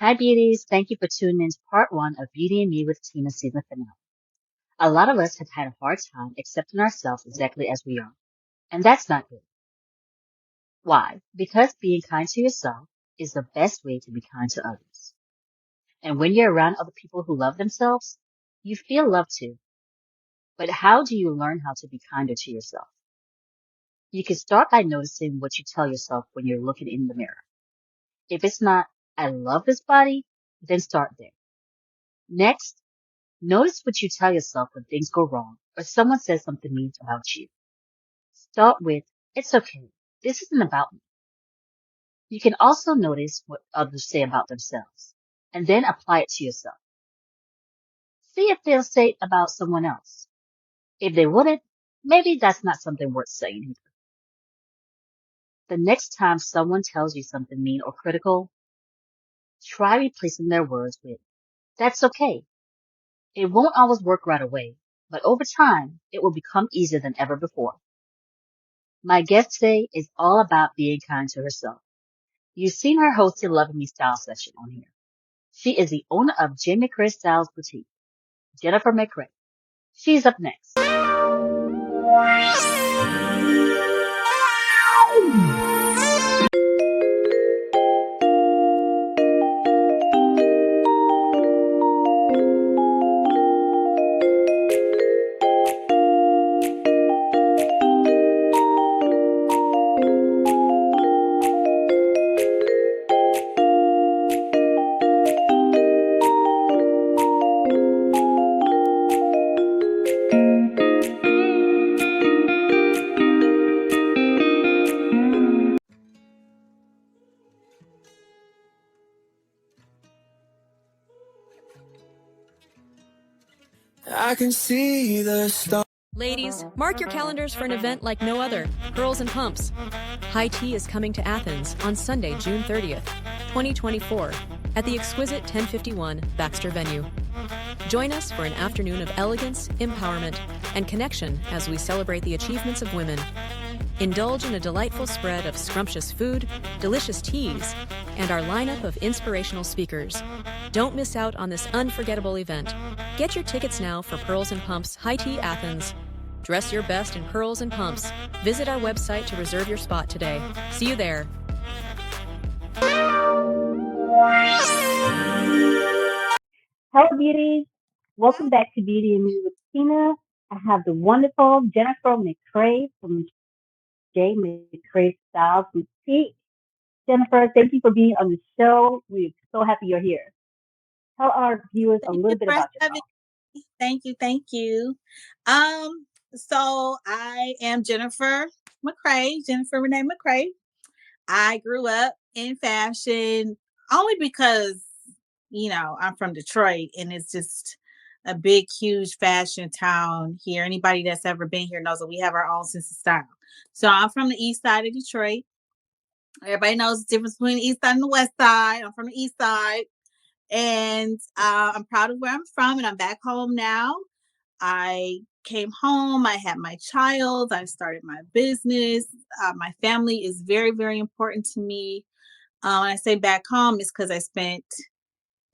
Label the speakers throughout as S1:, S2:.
S1: Hi, beauties. Thank you for tuning in to part one of Beauty and Me with Tina season finale. A lot of us have had a hard time accepting ourselves exactly as we are, and that's not good. Why? Because being kind to yourself is the best way to be kind to others. And when you're around other people who love themselves, you feel loved too. But how do you learn how to be kinder to yourself? You can start by noticing what you tell yourself when you're looking in the mirror. If it's not, I love this body, then start there. Next, notice what you tell yourself when things go wrong or someone says something mean about you. Start with, it's okay. This isn't about me. You can also notice what others say about themselves and then apply it to yourself. See if they'll say it about someone else. If they wouldn't, maybe that's not something worth saying either. The next time someone tells you something mean or critical, try replacing their words with, that's okay. It won't always work right away, but over time, it will become easier than ever before. My guest today is all about being kind to herself. You've seen her host the Loving Me Style session on here. She is the owner of J McCray Boutique, Jennifer McCray. She's up next.
S2: I can see the stars.
S3: Ladies, mark your calendars for an event like no other, Pearls and Pumps. High Tea is coming to Athens on Sunday, June 30th, 2024, at the exquisite 1051 Baxter venue. Join us for an afternoon of elegance, empowerment, and connection as we celebrate the achievements of women. Indulge in a delightful spread of scrumptious food, delicious teas, and our lineup of inspirational speakers. Don't miss out on this unforgettable event. Get your tickets now for Pearls and Pumps High Tea Athens. Dress your best in pearls and pumps. Visit our website to reserve your spot today. See you there.
S1: Hello, beauties. Welcome back to Beauty and Me with Tina. I have the wonderful Jennifer McCray from J McCray Boutique. Jennifer, thank you for being on the show. We're so happy you're here. Tell our viewers a
S4: Thank
S1: little
S4: you
S1: bit
S4: for
S1: about
S4: having
S1: yourself.
S4: me. Thank you. So I am Jennifer McCray, Jennifer Renee McCray. I grew up in fashion only because, I'm from Detroit and it's just a big, huge fashion town here. Anybody that's ever been here knows that we have our own sense of style. So I'm from the east side of Detroit. Everybody knows the difference between the east side and the west side. I'm from the east side. And I'm proud of where I'm from, and I'm back home now. I came home. I had my child. I started my business. My family is very, very important to me. When I say back home, it's because I spent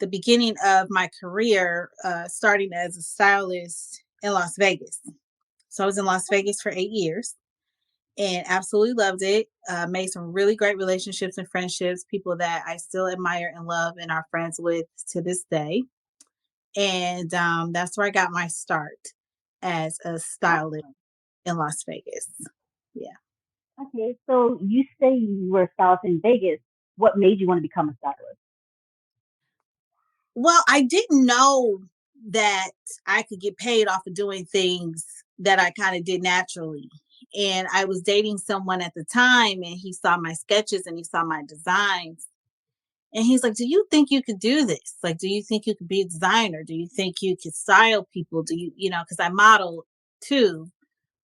S4: the beginning of my career starting as a stylist in Las Vegas. So I was in Las Vegas for 8 years and absolutely loved it. Made some really great relationships and friendships, people that I still admire and love and are friends with to this day. And that's where I got my start as a stylist in Las Vegas. Yeah.
S1: Okay, so you say you were a stylist in Vegas. What made you want to become a stylist?
S4: Well, I didn't know that I could get paid off of doing things that I kind of did naturally. And I was dating someone at the time, and he saw my sketches and he saw my designs. And he's like, do you think you could do this? Like, do you think you could be a designer? Do you think you could style people? Do you, because I model too.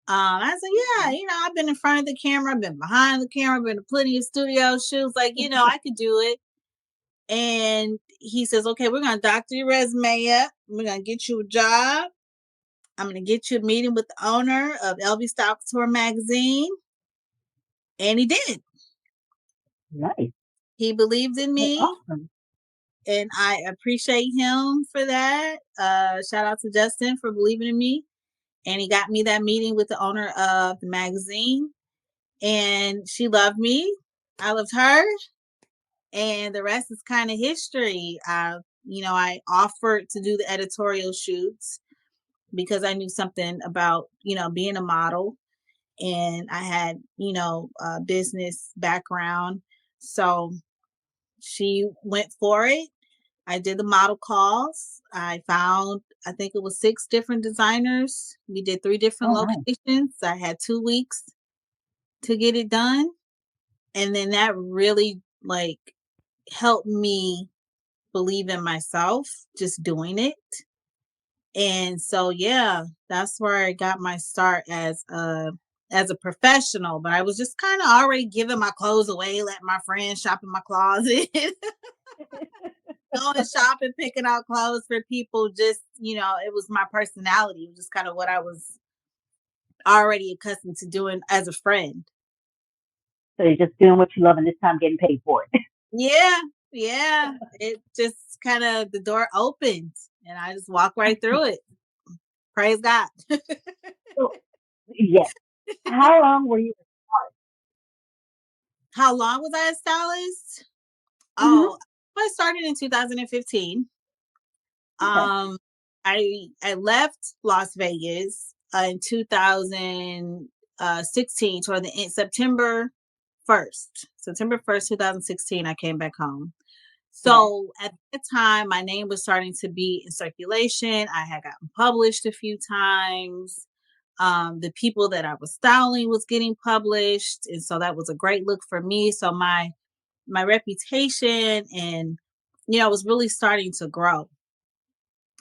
S4: I said, yeah, I've been in front of the camera, I've been behind the camera, I've been to plenty of studio shoots. Like, I could do it. And he says, okay, we're going to doctor your resume up. We're going to get you a job. I'm going to get you a meeting with the owner of LV Style Couture magazine. And he did.
S1: Nice.
S4: He believed in
S1: That's
S4: me.
S1: awesome.
S4: And I appreciate him for that. Shout out to Justin for believing in me. And he got me that meeting with the owner of the magazine. And she loved me. I loved her. And the rest is kind of history. I offered to do the editorial shoots because I knew something about, being a model. And I had, a business background. So she went for it. I did the model calls. I think it was 6 different designers. We did 3 different
S1: Oh, nice.
S4: locations. I had 2 weeks to get it done. And then that really helped me believe in myself, just doing it. And so, yeah, that's where I got my start as a professional. But I was just kind of already giving my clothes away, letting my friends shop in my closet. Going shopping, picking out clothes for people. Just, it was my personality. It was just kind of what I was already accustomed to doing as a friend.
S1: So you're just doing what you love and this time getting paid for it.
S4: Yeah. It just kind of, the door opened and I just walked right through it. Praise God.
S1: So, yes. How long were you?
S4: How long was I a stylist?
S1: Mm-hmm.
S4: Oh, I started in 2015.
S1: Okay.
S4: I left Las Vegas in 2016 toward the end, September 1st, 2016. I came back home. So at that time, my name was starting to be in circulation. I had gotten published a few times. The people that I was styling was getting published, and so that was a great look for me. So my reputation and was really starting to grow.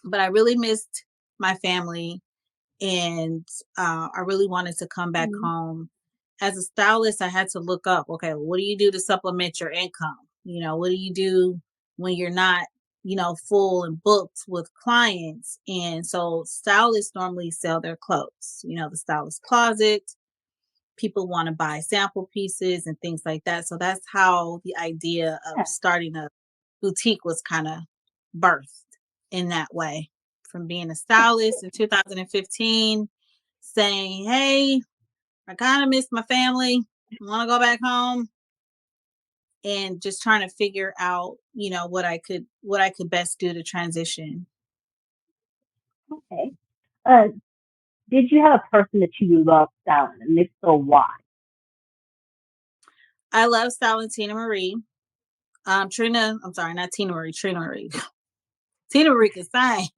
S4: But I really missed my family, and I really wanted to come back
S1: Mm-hmm.
S4: home. As a stylist, I had to look up, okay, well, what do you do to supplement your income? What do you do when you're not, full and booked with clients? And so stylists normally sell their clothes, the stylist closet. People want to buy sample pieces and things like that. So that's how the idea of
S1: Yeah.
S4: starting a boutique was kind of birthed in that way. From being a stylist in 2015, saying, hey, I kind of miss my family. I want to go back home. And just trying to figure out, what I could best do to transition.
S1: Okay. Uh, did you have a person that you love styling, and if so, why?
S4: I love styling Tina Marie. Trina Marie. Tina Marie can sing.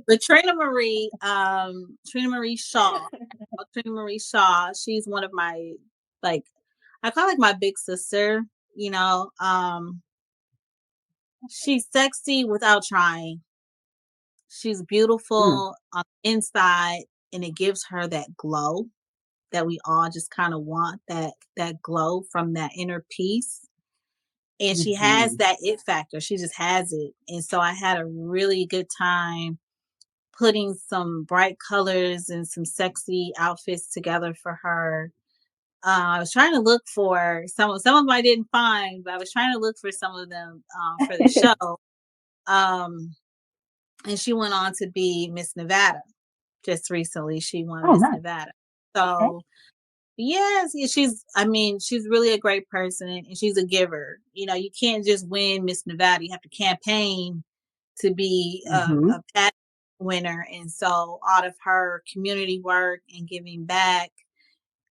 S4: But Trina Marie Shaw. Trina Marie Shaw, she's one of my, I call my big sister, she's sexy without trying. She's
S1: Mm.
S4: beautiful on the inside, and it gives her that glow that we all just kind of want, that glow from that inner peace. And she has
S1: Mm-hmm.
S4: that it factor. She just has it. And so I had a really good time putting some bright colors and some sexy outfits together for her. I was trying to look for some of them I didn't find, but I was trying to look for some of them for the show. And she went on to be Miss Nevada just recently. She won
S1: Oh,
S4: Miss
S1: nice.
S4: Nevada.
S1: Okay.
S4: So yes, she's really a great person, and she's a giver. You can't just win Miss Nevada. You have to campaign to be
S1: Mm-hmm.
S4: a pageant winner. And so out of her community work and giving back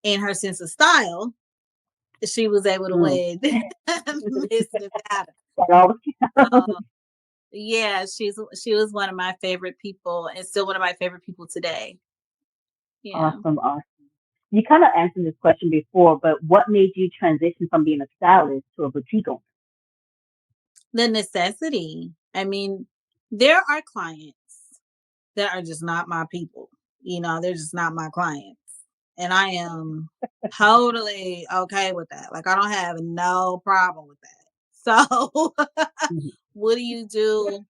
S4: and her sense of style, she was able to
S1: Mm.
S4: win Miss Nevada.
S1: That always
S4: So,
S1: counts.
S4: yeah, she was one of my favorite people and still one of my favorite people today. Yeah.
S1: Awesome, awesome. You kind of answered this question before, but what made you transition from being a stylist to a boutique owner?
S4: the necessity. I mean, there are clients that are just not my people. They're just not my clients. And I am totally okay with that. Like, I don't have no problem with that. So,
S1: Mhm.
S4: what do you do?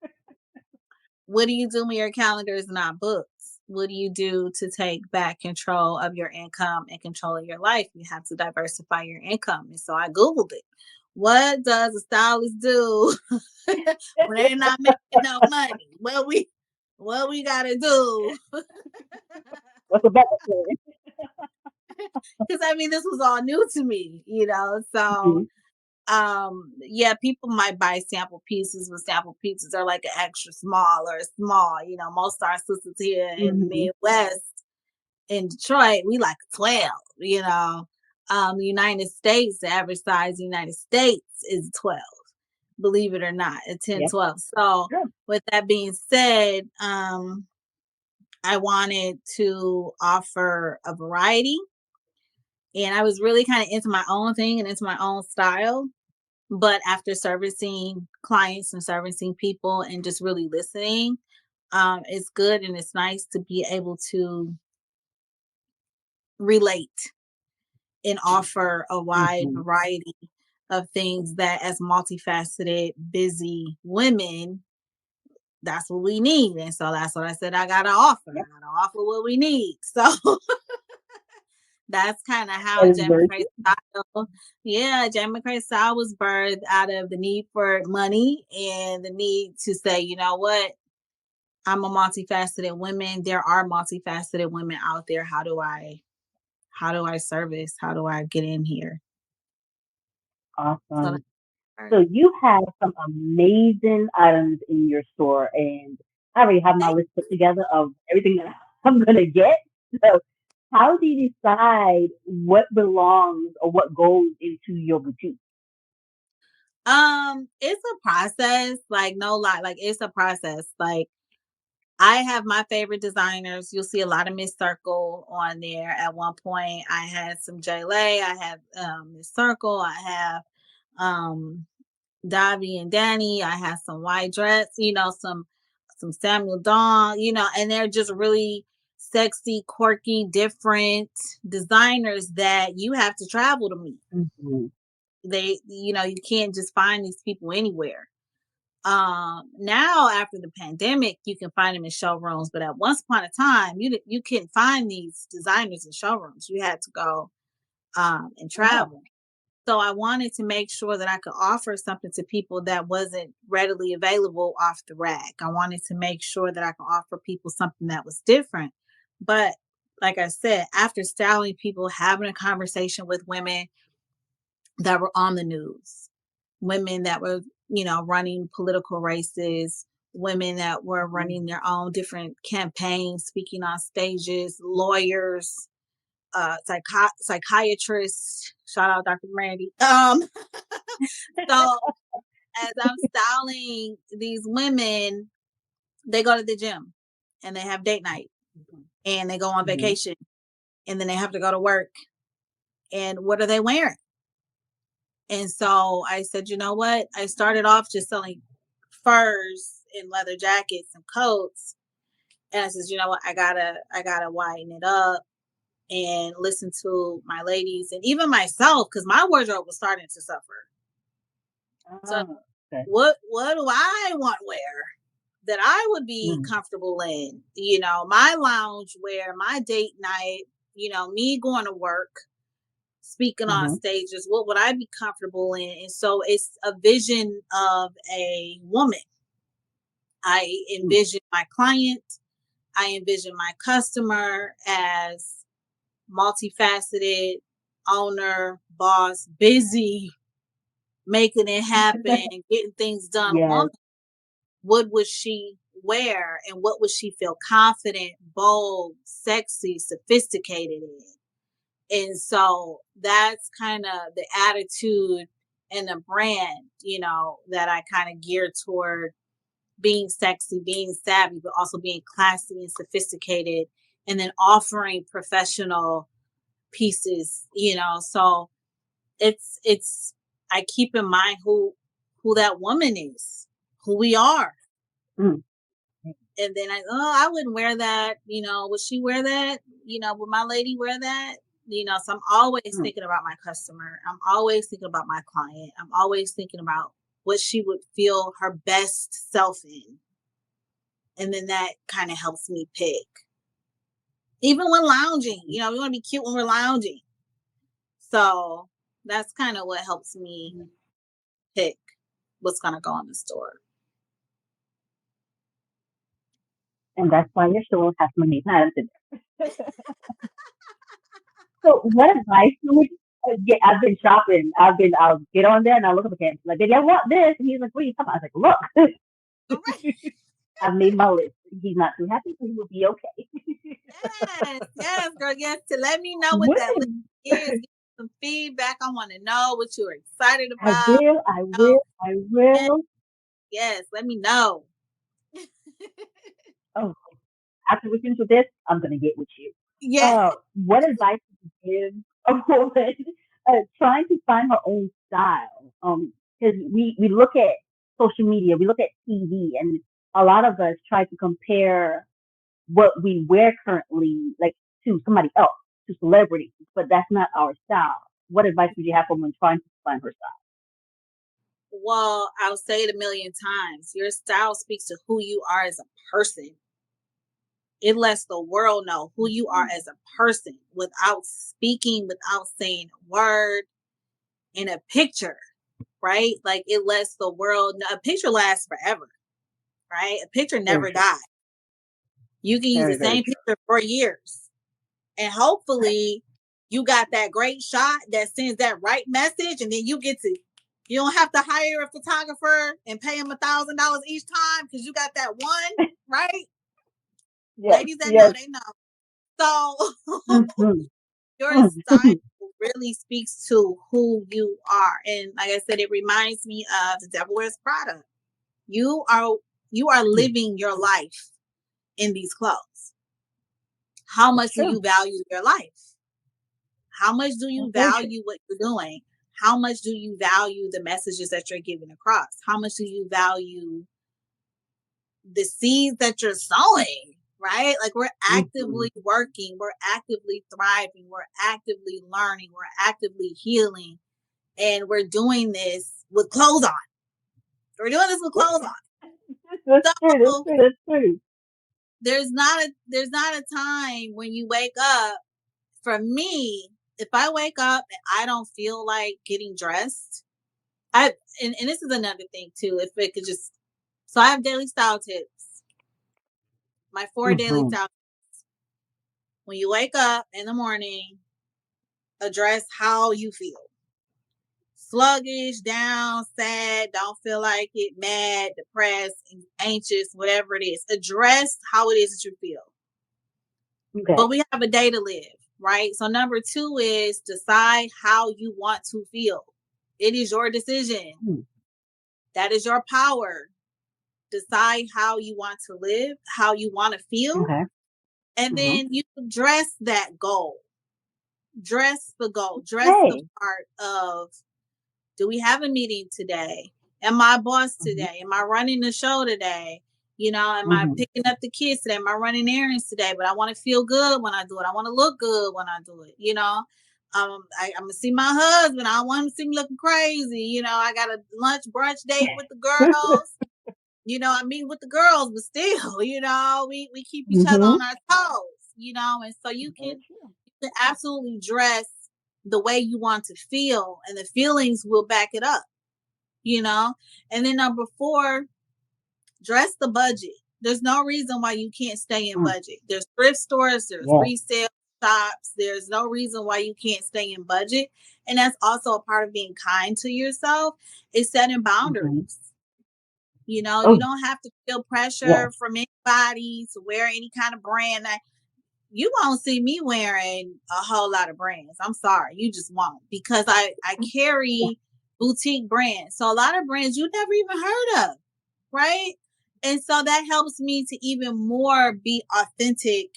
S4: What do you do when your calendar is not booked? What do you do to take back control of your income and control of your life? You have to diversify your income. And so I Googled it. What does a stylist do when they're not making no money? What we gotta do?
S1: What's the better thing?
S4: Because I mean, this was all new to me. So
S1: Mhm.
S4: yeah, people might buy sample pieces, but sample pieces are like an extra small or a small. Most of our sisters here in the
S1: Mhm.
S4: Midwest, in Detroit, we like a 12. The United States, the average size in the United States is 12, believe it or not, a 10,
S1: Yeah.
S4: 12. So
S1: Sure.
S4: with that being said, I wanted to offer a variety, and I was really kind of into my own thing and into my own style. But after servicing clients and servicing people and just really listening, it's good and it's nice to be able to relate and offer a wide
S1: Mhm.
S4: variety of things that, as multifaceted, busy women, that's what we need. And so that's what I said I got to offer. I
S1: Yeah.
S4: got to offer what we need. So that's kind of how
S1: That is
S4: J
S1: very
S4: McCray
S1: true.
S4: style. Yeah, J McCray style was birthed out of the need for money and the need to say, you know what, I'm a multifaceted woman. There are multifaceted women out there. How do I service? How do I get in here? So
S1: Awesome.
S4: that's
S1: So you have some amazing items in your store, and I already have my list put together of everything that I'm gonna get. So how do you decide what belongs or what goes into your boutique?
S4: It's a process, like no lie, like it's a process. Like I have my favorite designers. You'll see a lot of Miss Circle on there. At one point, I had some J Lay, I have Miss Circle, I have um Davy and Danny, I have some white dress, some Samuel Dawn, and they're just really sexy, quirky, different designers that you have to travel to meet.
S1: Mhm.
S4: You can't just find these people anywhere. Now after the pandemic, you can find them in showrooms, but at once upon a time, you couldn't find these designers in showrooms. You had to go and
S1: Oh,
S4: travel. So I wanted to make sure that I could offer something to people that wasn't readily available off the rack. I wanted to make sure that I could offer people something that was different. But like I said, after styling people, having a conversation with women that were on the news, women that were, running political races, women that were
S1: mhm.
S4: running their own different campaigns, speaking on stages, lawyers, psychiatrists. Shout out Dr. Brandy. So as I'm styling these women, they go to the gym and they have date night and they go on
S1: Mhm.
S4: vacation and then they have to go to work. And what are they wearing? And so I said, you know what? I started off just selling furs and leather jackets and coats. And I says, you know what? I gotta widen it up and listen to my ladies and even myself because my wardrobe was starting to suffer. So
S1: Oh, okay.
S4: what do I want to wear that I would be
S1: Mm.
S4: comfortable in? My lounge wear, my date night, me going to work, speaking on
S1: Mhm.
S4: stages, what would I be comfortable in? And so it's a vision of a woman. I
S1: Mm.
S4: envision my client, I envision my customer as multifaceted, owner, boss, busy, making it happen, getting things done
S1: Yes.
S4: woman. What would she wear and what would she feel confident, bold, sexy, sophisticated in? And so that's kind of the attitude and the brand, that I kind of gear toward being sexy, being savvy, but also being classy and sophisticated, and then offering professional pieces. So it's I keep in mind who that woman is, who we are.
S1: Mm.
S4: And then I wouldn't wear that. Would she wear that? Would my lady wear that? So I'm always thinking about my customer. I'm always thinking about my client. I'm always thinking about what she would feel her best self in. And then that kind of helps me pick. Even when lounging, we want to be cute when we're lounging. So that's kind of what helps me pick what's going to go in the store.
S1: And that's why your store has many items in there. So what advice would get? I've been shopping. I'll get on there and I'll look at the campaign. Like, baby, I want this. And he's like, what are you talking about? I was like,
S4: All
S1: look,
S4: right.
S1: I've made my list. He's not too happy, so he will be okay.
S4: Yes, girl. Yes, to let me know what that list is. Give me some feedback. I want to know what you're excited
S1: I
S4: about.
S1: will, I will, I will.
S4: Yes, let me know.
S1: Oh, after we finish with this, I'm gonna get with you.
S4: Yeah.
S1: What advice would you give a woman trying to find her own style? Because we look at social media, we look at TV, and a lot of us try to compare what we wear currently, like to somebody else, to celebrities, but that's not our style. What advice would you have for someone trying to find her style?
S4: Well, I'll say it a million times. Your style speaks to who you are as a person. It lets the world know who you are as a person without speaking, without saying a word, in a picture, right? Like it lets the world know. A picture lasts forever, right? A picture
S1: Very
S4: never
S1: true.
S4: dies. You can use
S1: Very,
S4: the
S1: very
S4: same
S1: true.
S4: picture for years. And hopefully you got that great shot that sends that right message. And then you don't have to hire a photographer and pay him $1,000 each time because you got that one, right?
S1: Yes,
S4: Ladies that know,
S1: yes.
S4: they know. So
S1: Mm-hmm.
S4: your style really speaks to who you are. And like I said, it reminds me of the Devil Wears Prada. You are living your life in these clothes. How
S1: That's
S4: much do
S1: true.
S4: you value your life? How much do you
S1: That's very true.
S4: value what you're doing? How much do you value the messages that you're giving across? How much do you value the seeds that you're sowing? Right? Like we're
S1: Mm-hmm.
S4: actively working, we're actively thriving, we're actively learning, we're actively healing, and we're doing this with clothes on. We're doing this with clothes on.
S1: That's true. That's
S4: So
S1: true. That's true.
S4: there's not a time when you wake up. For me, if I wake up and I don't feel like getting dressed, I and this is another thing too. If it could just so I have daily style tips. My 4 daily
S1: Mm-hmm.
S4: style. When you wake up in the morning, address how you feel. Sluggish, down, sad, don't feel like it, mad, depressed, anxious, whatever it is. Address how it is that you feel.
S1: Okay.
S4: But we have a day to live, right? So number 2 is decide how you want to feel. It is your decision.
S1: Mm.
S4: That is your power. Decide how you want to live, how you want to feel,
S1: Okay.
S4: and
S1: Mm-hmm.
S4: then you dress that goal. Dress the goal. Dress the
S1: Hey.
S4: part of, do we have a meeting today? Am I a boss
S1: Mm-hmm.
S4: today? Am I running the show today? Am I
S1: Mm-hmm.
S4: picking up the kids today? Am I running errands today? But I want to feel good when I do it. I want to look good when I do it. I'm gonna see my husband. I want him to see me looking crazy. I got a lunch brunch date with the girls. I meet with the girls, but still, we keep each other
S1: Mm-hmm.
S4: on our toes. And so you
S1: Very
S4: can
S1: true.
S4: absolutely dress the way you want to feel, and the feelings will back it up, you know. And then number 4, dress the budget. There's no reason why you can't stay in
S1: Mm.
S4: budget. There's thrift stores, there's
S1: Yes.
S4: resale shops. There's no reason why you can't stay in budget. And that's also a part of being kind to yourself, is setting
S1: Mm-hmm.
S4: boundaries. You
S1: Oh,
S4: don't have to feel
S1: yes.
S4: pressure from anybody to wear any kind of brand. You won't see me wearing a whole lot of brands. I'm sorry, you just won't, because I
S1: Yeah.
S4: carry boutique brands. So a lot of brands you never even heard of, right? And so that helps me to even more be authentic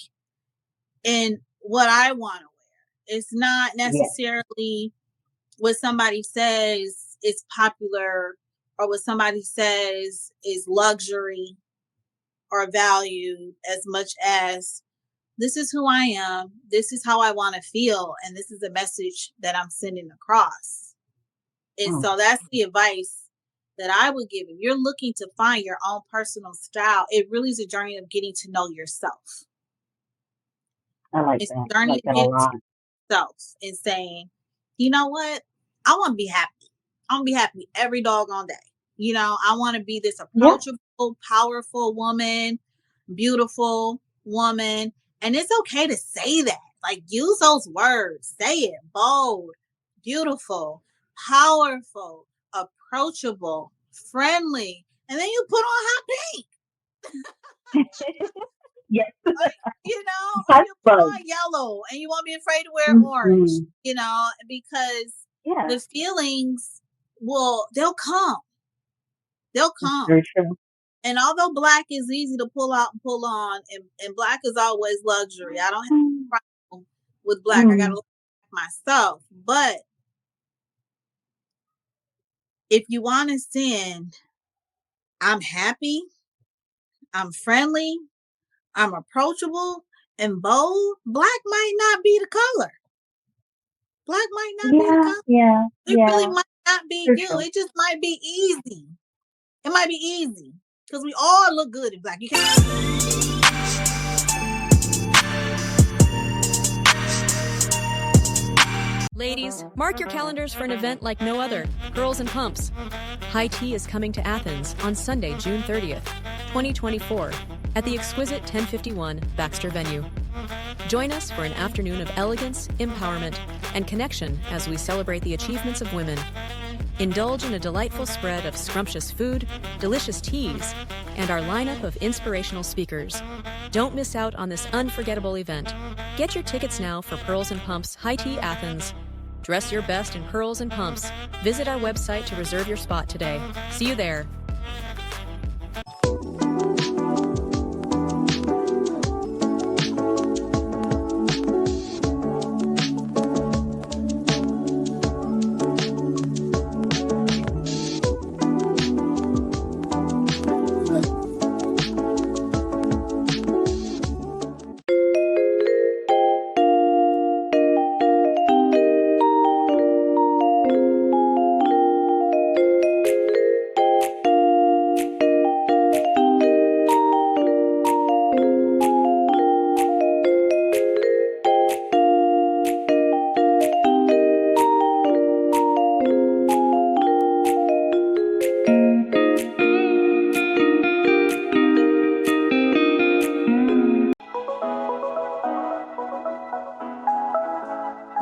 S4: in what I want to wear. It's not
S1: Yes.
S4: necessarily what somebody says is popular or what somebody says is luxury or valued as much as this is who I am, this is how I want to feel, and this is the message that I'm sending across. And so that's the advice that I would give. If you're looking to find your own personal style, it really is a journey of getting to know yourself.
S1: I like
S4: It's
S1: that.
S4: a
S1: I
S4: journey
S1: like
S4: of
S1: that a
S4: getting to
S1: lot.
S4: yourself and saying, you know what? I want to be happy. I want to be happy every doggone day. You know, I want to be this
S1: Yeah.
S4: approachable, powerful woman, beautiful woman. And it's okay to say that. Like, use those words. Say it bold, beautiful, powerful, approachable, friendly. And then you put on hot pink.
S1: Yes.
S4: Like, you know, or
S1: Hot
S4: you put
S1: fun.
S4: on yellow and you won't be afraid to wear orange,
S1: Mm-hmm.
S4: you know, because
S1: Yeah,
S4: the feelings they'll come. They'll
S1: that's
S4: come.
S1: very true.
S4: And although black is easy to pull out and pull on, and black is always luxury, I don't have a problem with black. I got to
S1: Mm.
S4: look at myself. But if you want to send, I'm happy, I'm friendly, I'm approachable, and bold, black might not be the color. Black might not be the
S1: Yeah,
S4: color.
S1: yeah,
S4: It really
S1: yeah,
S4: might not be
S1: for
S4: you.
S1: sure.
S4: It just might be easy. It might be easy because we all look good in black. You can't.
S3: Ladies, mark your calendars for an event like no other, Girls and Pumps. High Tea is coming to Athens on Sunday, June 30th, 2024, at the exquisite 1051 Baxter venue. Join us for an afternoon of elegance, empowerment, and connection as we celebrate the achievements of women. Indulge in a delightful spread of scrumptious food, delicious teas, and our lineup of inspirational speakers. Don't miss out on this unforgettable event. Get your tickets now for Pearls and Pumps High Tea Athens. Dress your best in pearls and pumps. Visit our website to reserve your spot today. See you there.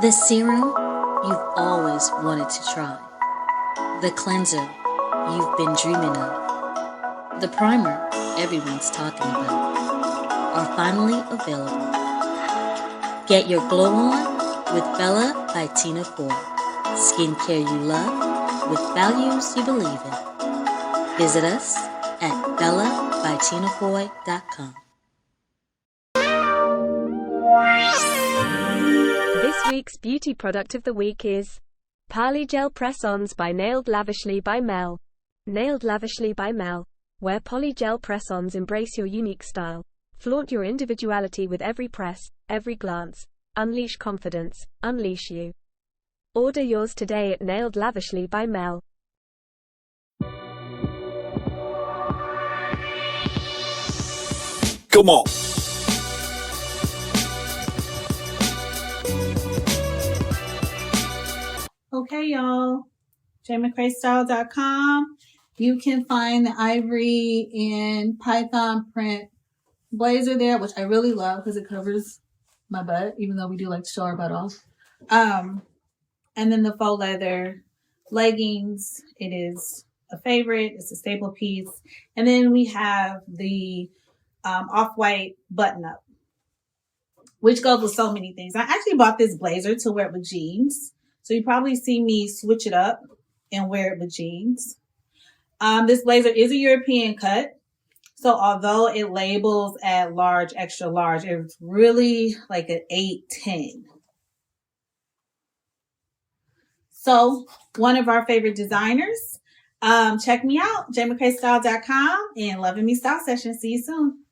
S5: The serum you've always wanted to try. The cleanser you've been dreaming of. The primer everyone's talking about are finally available. Get your glow on with Bella by Tina Ford. Skincare you love with values you believe in. Visit us at bellabytinafoy.com.
S6: This week's beauty product of the week is Parley Gel Press-Ons by Nailed Lavishly by Mel. Nailed Lavishly by Mel, where poly gel press-ons embrace your unique style. Flaunt your individuality with every press, every glance. Unleash confidence, unleash you. Order yours today at Nailed Lavishly by Mel.
S2: Come on.
S4: Okay, y'all. JMcCrayStyle.com. You can find the ivory and python print blazer there, which I really love because it covers my butt, even though we do like to show our butt off. And then the faux leather leggings. It is a favorite. It's a staple piece. And then we have the off-white button-up, which goes with so many things. I actually bought this blazer to wear it with jeans. So you probably see me switch it up and wear it with jeans. This blazer is a European cut. So although it labels at large, extra large, it's really like an 8-10. So one of our favorite designers, Check me out, jmcraystyle.com and Loving Me Style Session. See you soon.